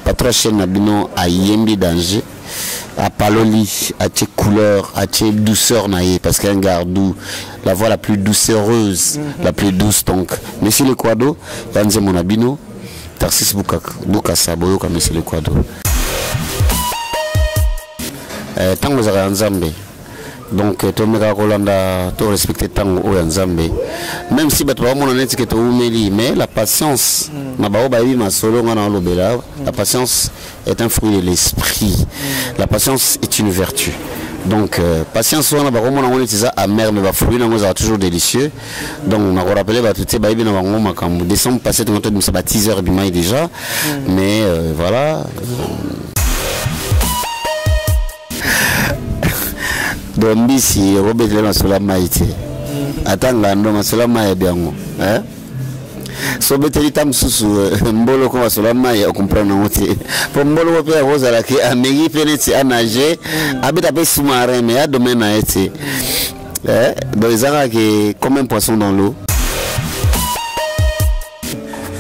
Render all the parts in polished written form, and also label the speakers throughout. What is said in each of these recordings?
Speaker 1: patron chaîne nabino a yembi danger à paloli à tes couleurs à tes douceur naïe parce qu'un gardou la voix la plus doucereuse la plus douce donc monsieur le quado yanze mon abino Tarsis Bukasa boyoka monsieur le quado tango za nzambe donc to mega Rolanda to respecter tango o nzambe même si bato ba mona neti ke to umeli mais la patience na ba o ba bi masolo ngana lobela la patience est un fruit de l'esprit la patience est une vertu donc patience on a ba mona ngoni tisa amer mais ba fruit na ngoza toujours délicieux donc on a rappelé ba tout ba bi na bango makambo décembre passé to ngoto misa ba 10h du matin déjà mais voilà donc ici Robert le masola maïté atanga ndo masola maï biango so beteli tam susu mbolo ko masola maï comprendre ngote po mbolo ko pe roza la ki amegi peneti a nager habite pe sous-marin mais a domaine a été dans les arts qui comme un poisson dans l'eau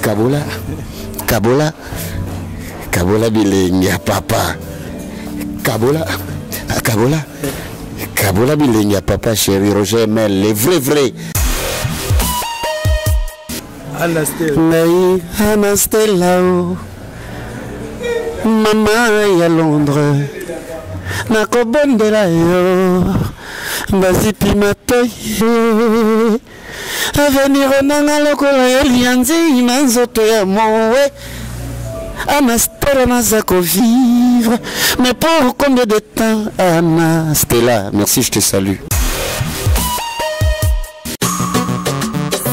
Speaker 1: Kabola bilenga papa Kabola bilenga papa chéri Roger Mel les vrais Anastella Mama ya Londres nakobondela yo bazipi matoi avenir nanga lokola elianzi na nzoto ya mowe Anastella Nazako vivre. Mais pour combien de temps, Anastella? Merci, je te salue.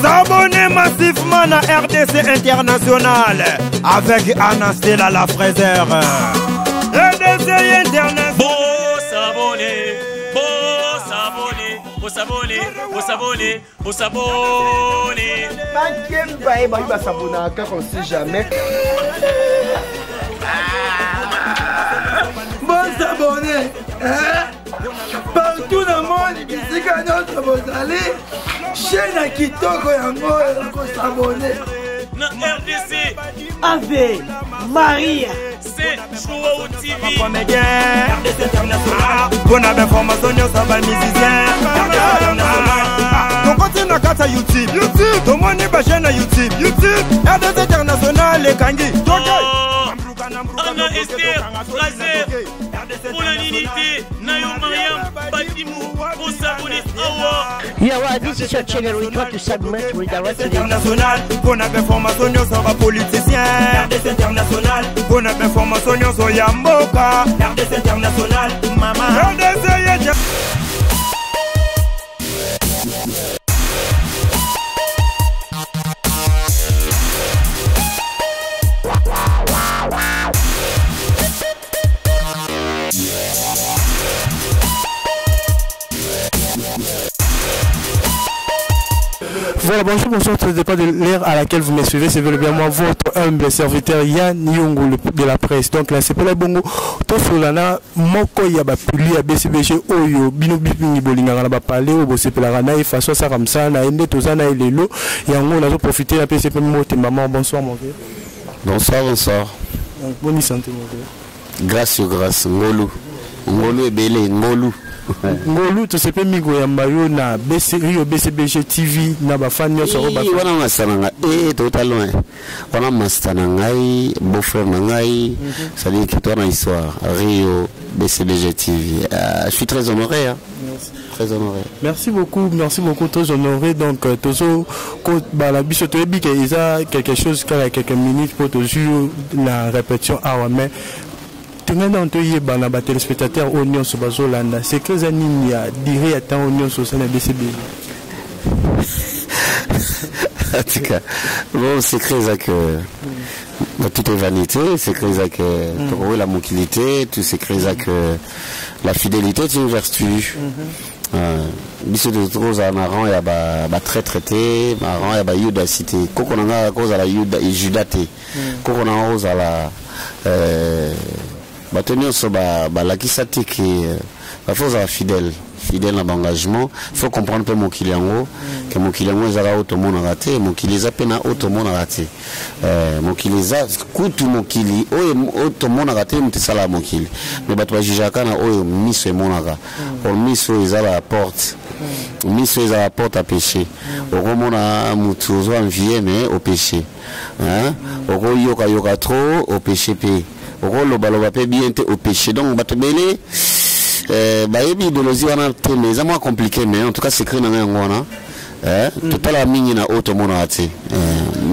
Speaker 2: S'abonner massivement à RDC International avec Anastella la fraiseur. RDC International. Faut s'abonner.
Speaker 3: On sait jamais. Bon s'abonner. Partout dans le monde, ici quand notre vous allez, chaîne à Kitoko yango s'abonner.
Speaker 4: Na RDC
Speaker 5: Ave Maria
Speaker 4: c'est Chouaou TV
Speaker 2: RDC International. Bonne information ça va musicien. RDC International. Donc continue à kata YouTube. Tout le monde est chaîne YouTube. RDC International les kangi.
Speaker 4: Anna Esther Lazer pour l'unité Nayo Mariam Batimou pour s'abonner Awa.
Speaker 5: Yawa, this is your channel. We try to submit with the rest of the
Speaker 2: International. Bonne information ça va politicien. RDC International. Bonne information sur Yamboka. RDC International. Mama. RDC
Speaker 6: Voilà, bonjour, ça ne dépend de l'ère à laquelle vous me suivez, c'est bien moi, votre humble serviteur Yann Nyongo de la presse. Donc là, c'est pour les bongo, tout solana, moko yaba puli à BCBG Oyo, bino bipini bolinga na ba parler, ou c'est pour la rana, et façon ça comme ça, na ende tozana et lelo, et en gros, on a profité un peu, c'est pour moi, maman, bonsoir mon vieux.
Speaker 1: Bonsoir.
Speaker 6: Donc, bonne santé mon vieux.
Speaker 1: Grâce, Ngolu et Belé, Ngolu.
Speaker 6: Ngolu to sepe migo ya mayo na BCBG TV na ba fan yo soro ba
Speaker 1: wana masana totalement wana mastana ngai beau-frère ngai ça dit que toi na histoire Rio BCBG TV je suis très honoré hein. Très honoré.
Speaker 6: Merci beaucoup, très honoré. Donc, Tozo, la biche te dit qu'il y a quelque chose, quelques minutes pour toujours la répétition. Ah ouais, mais tu as entendu les téléspectateurs Oignon sur Bazolanda. C'est que les animes diront à temps Oignon sur la BCB.
Speaker 1: En tout cas, bon, c'est très ça que tout est vanité, c'est très ça que la mobilité, tout c'est très ça que la fidélité est une vertu. Biso de trop à marron ya ba très traité marron ya ba yudacité koko nanga cause à la judaté koko nanga cause à la ba tenir so ba la kisati qui ba force à fidèle fidèle à l'engagement. Il faut comprendre que mon client, que mon client est auto mon raté, mon client est peine auto mon raté. Mon client est coûte mon client, auto mon raté, mon tessala mon client. Mais bah tu vas juger quand on mise mon raté, on mise sur la porte, mise sur la porte à péché. Au moment où mon tour en vie mais au péché. Au yoka yoka trop au péché payé. Au le ballon va bien au péché. Donc bah tu belé. Bah idéologie on a mais c'est moins compliqué mais en tout cas c'est écrit dans un total la mine na auto monate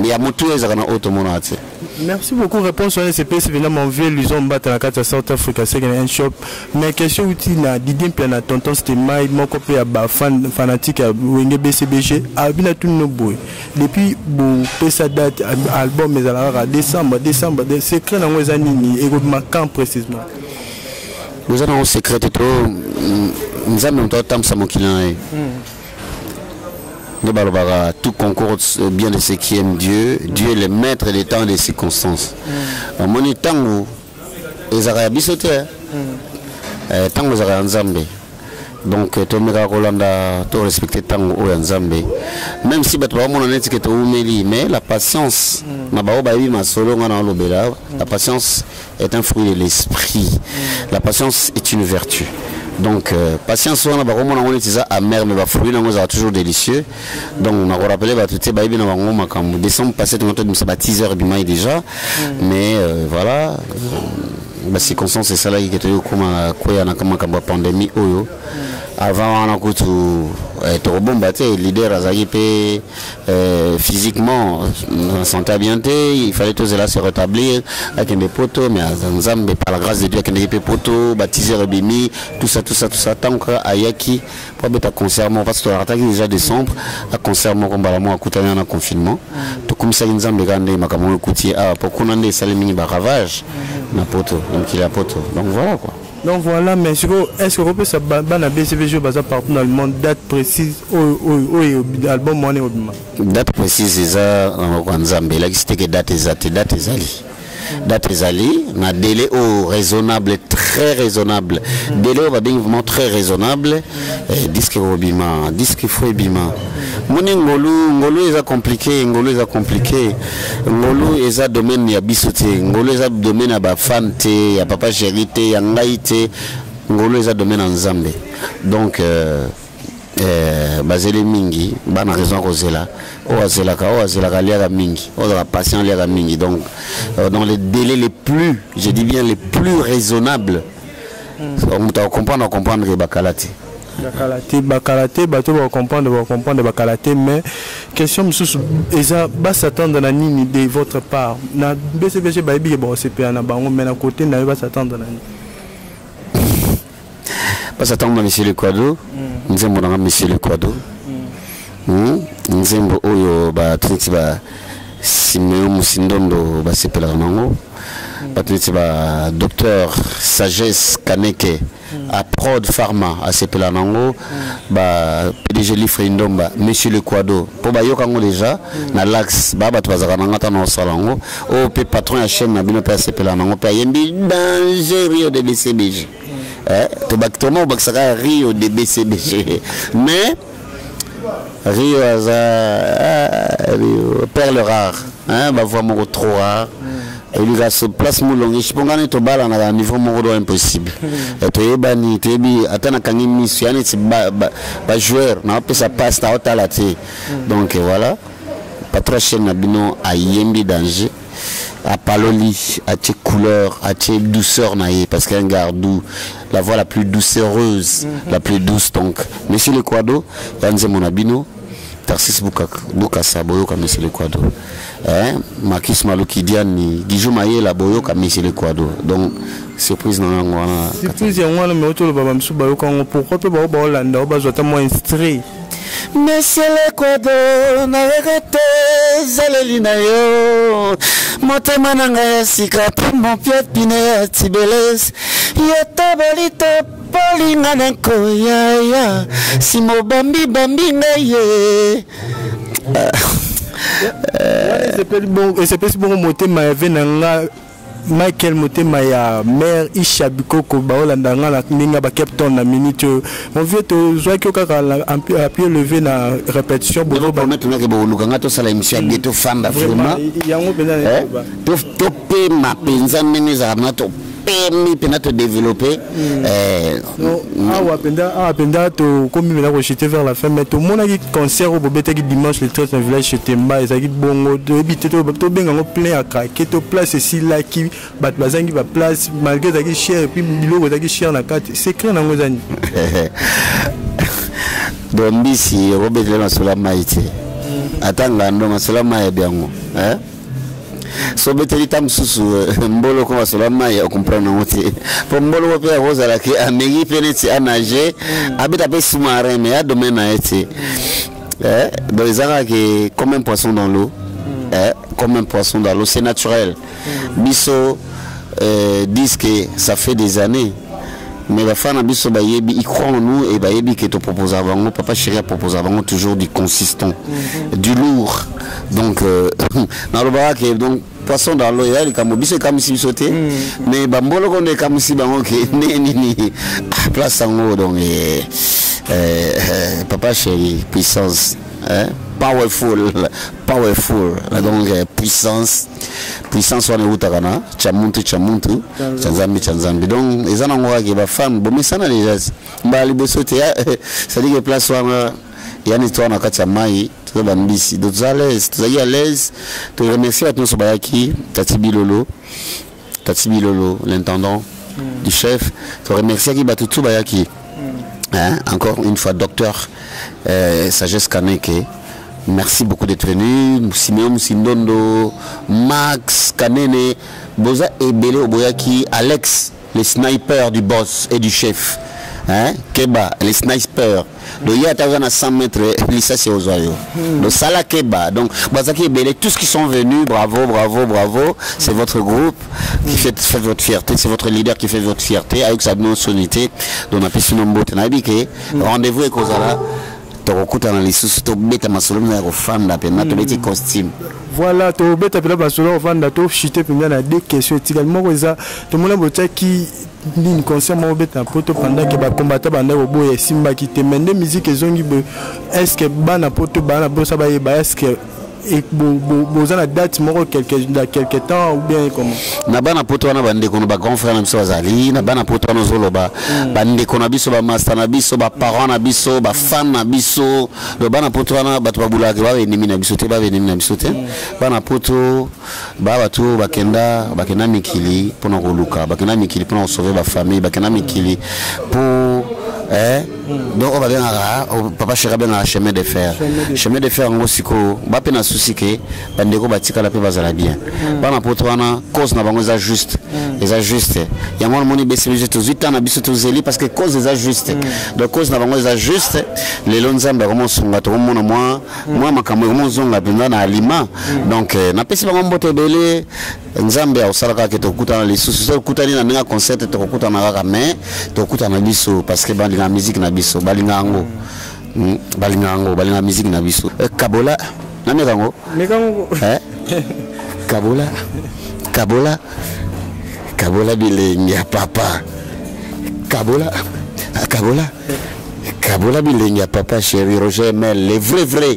Speaker 1: mais à moto ezaka na auto monate.
Speaker 6: Merci beaucoup. Réponse sur SCP, c'est évidemment vieux, ils ont battu la carte South Africa, c'est un shop. Mais question où il a d'idée plein à tonton, c'était Maï, mon copain à fanatique à Wenge BCBG, à bien tout nos boys. Depuis, bon, sa date, album, mais à décembre, c'est créé dans les années, et vous marquant précisément.
Speaker 1: Nous avons un secret, nous avons un temps, ça mon client. Tout concourt bien de ce qui aime Dieu. Dieu est le maître des temps et des circonstances. Mon temps, ils ont bisoté. Tant que vous avez un Zambé. Donc, tout le monde a respecté tant que vous avez un Zambé. Même si la patience, la patience est un fruit de l'esprit. La patience est une vertu. Donc, patience, on a amer, mais fruit, on a toujours délicieux. Donc, on a rappelé que décembre passé, on a 10 heures déjà. Mais voilà, la circonstance, c'est ça là qui est comme la pandémie. Avant, on a été leader physiquement, on sentait bien, il fallait tous là se rétablir avec des poteaux, mais par la grâce de Dieu, avec des poteaux, baptisés, rebimi, tout ça. Tant qu'Ayaki, pour mettre un concert, parce que l'attaque déjà décembre, un concert, comme Balamo a coûté un confinement. Tout comme ça, ils ont regardé, ma caméra coûtier, pour qu'on ait des salimini baravage, na poteau, donc il a poteau. Donc voilà quoi.
Speaker 6: Donc voilà, mais est-ce que vous pouvez la BCVG partout dans le monde, date précise, album
Speaker 1: date précise, c'est ça, en Zambie, là, c'était que date ezali. Date ezali, na délai raisonnable, très raisonnable. Délai vraiment très raisonnable. Disque Robima, disque Fouébima. Moni ngolu est compliqué, ngolu est domaine ya bisoté, ngolu est domaine ya bafante, ya papa chéri, ya ngaite, ngolu est domaine en Zambie. Donc bazeli mingi bana raison kozela oazelaka liaka mingi ozala patient liaka mingi. Donc dans les délais les plus, je dis bien les plus raisonnables, on peut comprendre que bakalate
Speaker 6: bateau va comprendre bakalate. Mais question eza ba s'attendre na nini de votre part na BCBG baby bon CPA na bango, mais na côté na ba s'attendre na nini
Speaker 1: pas s'attendre monsieur le Quado nzembo na monsieur le Quado nzembo oyo ba trinti ba Siméon Musindondo ba CPA nango ba trinti ba docteur Sagesse Kaneke à Prod Pharma à CPA nango ba PDG Lifre Ndomba monsieur le Quado pour ba yokango déjà na l'axe ba ba tozaka nangata na salango o pe patron ya chaîne na bino pa CPA nango pa yembi danger de BCBG. Tobactement Baxara Rio de BCBG, mais Rio Rio perle rare, bah voix mon trop rare. Et lui a ce place moulon. Je peux gagner ton bal à un niveau mon impossible. Et tu es banni, tu es bi, attends à gagner mission, c'est ba joueur, n'a pas ça passe à haute à la télé. Donc voilà, pas trop cher na bino à yembi danger. À paloli, à tes couleurs, à tes douceurs naïe, parce qu'un gardou, la voix la plus doucereuse, la plus douce. Donc, monsieur le Quado, Yanze Monabino, Tarsis Boukassa, Boyoka, monsieur le Quado. Makis Malouki Diani, Guijou Maye, la Boyoka, monsieur le Quado. Donc, surprise dans l'angwana.
Speaker 6: Surprise, il y a un mais autour de Babamsou Bayoka, pourquoi peut pas Hollande, on va moins instruit.
Speaker 1: Monsieur le Quado, n'arrêtez, Zalelina yo. Motema nanga ya sika mon pied pine tibeles yata bolito polinga nanko ya si mo bambi ngaye
Speaker 6: c'est bon motema ya venanga Michael Motema ya mère Ishabiko ko baolanda ngala ninga ba captain na minute on veut te joie que kaka à pied levé na répétition
Speaker 1: bobo ba mettre que bo lukanga to sala émission bientôt femme vraiment
Speaker 6: yango pena
Speaker 1: to pe ma penza meneza na to permis de développer
Speaker 6: apenda to comme il a rejeté vers la fin mais tout le monde a dit concert au bobete qui dimanche le 13 village chez Temba et ça dit bongo de habiter to benga plein à craquer to place ici là qui bat bazangi va place malgré ça qui cher et puis bilo ça qui cher la carte c'est clair dans ngozani
Speaker 1: donc ici Robert le masula maïté atanga ndo masula maï biango hein so beteli tam susu mbolo ko masula maï comprendre ngote pour mbolo pe rosa la ki amegi peneti a nager habita pe sous-marin mais a domaine a été dans les arts qui comme un poisson dans l'eau comme un poisson dans l'eau c'est naturel biso disent que ça fait des années mais la femme biso ba yebi il croit en nous et ba yebi que te propose avant papa chéri propose avant toujours du consistant du lourd donc dans le barak donc poisson dans l'eau il comme biso comme si sauter mais ba mbolo ko ne comme si bango ke ni place en haut donc papa chéri puissance powerful donc puissance on est utakana chamuntu chanzambi donc les gens ont qui ba femme bon mais ça na déjà mbali bosote ça dit que place wana yani toi na kati ya mai to ba mbisi donc à l'aise to remercier à tous bayaki Tati Bilolo l'intendant du chef to remercier qui ba tout bayaki encore une fois docteur Sagesse Kaneke. Merci beaucoup d'être venu. Simeon Sindondo, Max Kanene, Boza et Belé Oboyaki, Alex, les snipers du boss et du chef. Keba, les snipers. Donc il y a à 100 mètres, ça c'est aux oiseaux. Donc Salah Keba, donc Bazaki et Belé, tous qui sont venus, bravo. C'est votre groupe qui fait votre fierté, c'est votre leader qui fait votre fierté avec sa non-sonité. Donc on a pu se nommer rendez-vous avec Ozala.
Speaker 6: Voilà, tu bête à la solo vendre to chité puis il y a deux questions également ça tout le monde qui une concert mon bête un poto pendant que ba combattre banda obo et simba qui te mende musique zongi est-ce que bana poto bana bossa ba est-ce que et vous avez date quelque temps ou bien comment
Speaker 1: na bana poto na bande kono ba grand frère na biso azali na bana poto na zoloba bande kono biso ba master na biso ba parents na biso ba fan na biso le bana poto na batu babula ke ba ennemi na biso te ba ennemi na biso te bana poto ba batu bakenda mikili pour na koluka bakenda mikili pour na sauver ba famille bakenda mikili pour donc on va bien papa chéri bien à chemin de fer en osiko ba pe na souci que bandeko batika la pe bazala bien bana potwana cause na bango za juste ya mwana moni BCBG to 8 ans na biso to zeli parce que cause za juste donc cause na bango za juste les lonzamba comment songa to mona moi makambo comment zonga penda na aliment donc na pesi bango mbote belé nzambe osalaka ke to kutana les sous kutani na nga concert to kutana kaka mais to kutana biso parce que la musique na biso balinga musique na biso kabola na mekango kabola bilengi ya papa kabola bilengi ya papa chéri Roger Mel les vrais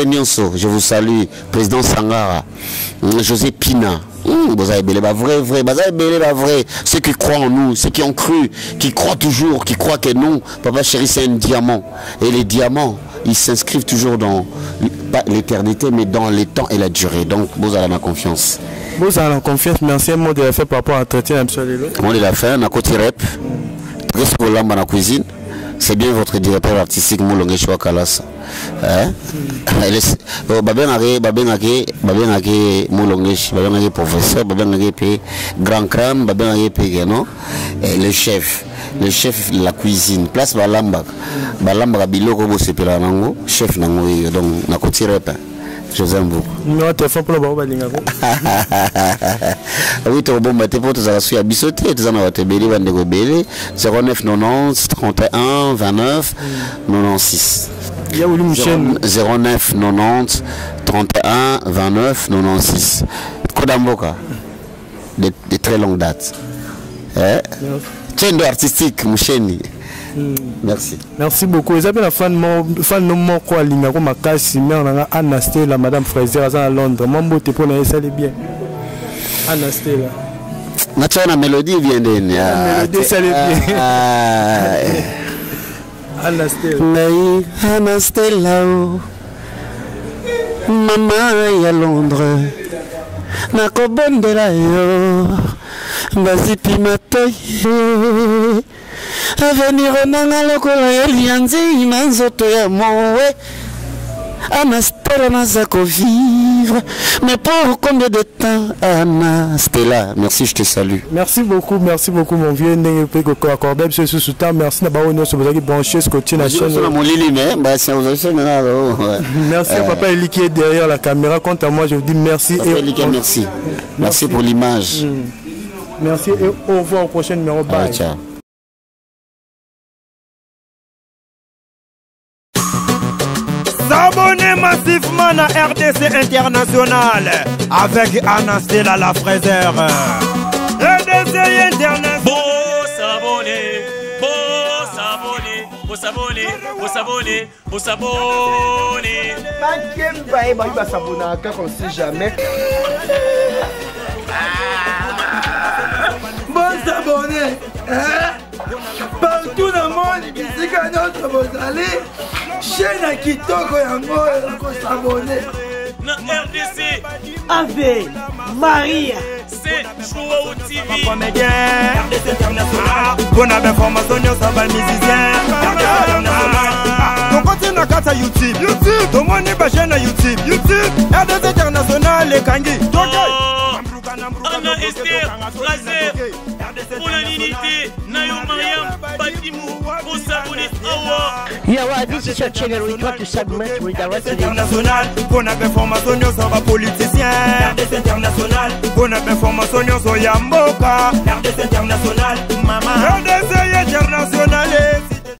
Speaker 1: nyonso je vous salue président Sangara José Pina vrai, ceux qui croient en nous, ceux qui ont cru, qui croient toujours, qui croient que non, papa chéri c'est un diamant. Et les diamants, ils s'inscrivent toujours dans pas l'éternité, mais dans les temps et la durée. Donc, vous avez ma confiance.
Speaker 6: Vous avez la confiance, merci. Un mot de la fin par rapport à traiter absolument.
Speaker 1: Mot de la fin, na côté rep, très souvent dans la cuisine. C'est bien votre directeur artistique Moulonge Choua Kalasa. Babengake Moulonge, babengake professeur, babengake grand crâne, babengake non, le chef de la cuisine. Place Balamba biloko bo sepela nango, chef nango donc na côté rep. Je vous aime beaucoup.
Speaker 6: Numéro de téléphone pour le barreau Balingago.
Speaker 1: Oui, tu as bon matin pour tes assurer à bisoter. Tu as un bébé, 09 90 31 29 96. 09 90 31 29 96. Kodamboka. de très longue date. Tchendo artistique, Moucheni. Merci.
Speaker 6: Merci beaucoup. Vous avez la fan de mon quoi, Linga, comme Makasi, mais on a Anasté, la Madame Fraser, à Londres. Mon beau te pone, ça allait bien. Anasté, là.
Speaker 1: La mélodie vient de.
Speaker 6: La mélodie, ça allait bien. Anasté.
Speaker 1: Anasté là-haut. Maman, à Londres. Nakobondela yo. Bazipi matoi. Avenir nanga lokola ya lianzi na nzoto ya mowe. Anastella Nazako vivre. Mais pour combien de temps, Anastella? Merci, je te salue.
Speaker 6: Merci beaucoup mon vieux. Merci Merci à papa Eli qui est derrière la caméra. Quant à moi, je vous dis merci.
Speaker 1: Merci pour l'image.
Speaker 6: Merci et au revoir au prochain numéro. Bye.
Speaker 1: Ciao.
Speaker 2: S'abonner massivement à RDC International avec Anastella la Fraser. RDC International.
Speaker 4: Beau s'abonner, beau s'abonner, beau s'abonner, beau s'abonner, beau s'abonner.
Speaker 3: Il va s'abonner à quand on sait jamais. Bon s'abonner. Partout dans le monde, ici quand notre vous allez, chaîne à Kitoko Yango, on s'abonner.
Speaker 4: Na RDC
Speaker 5: Ave Maria,
Speaker 4: c'est Chouaou TV.
Speaker 2: Comédien, RDC International. Bonne information, ça va musicien. RDC International. On continue à faire YouTube. YouTube. Tout le monde est chaîne à YouTube. YouTube. RDC International. Les Kangi.
Speaker 4: Anna Esther, Fraser, pour l'unité, Nayo Mariam, Batimou, pour s'abonner Awa.
Speaker 5: Yawa, this is your channel. We try to submit with the rest of the
Speaker 2: International. Bonne information, ça va politicien. RDC International. Bonne information, ça va Yamboka.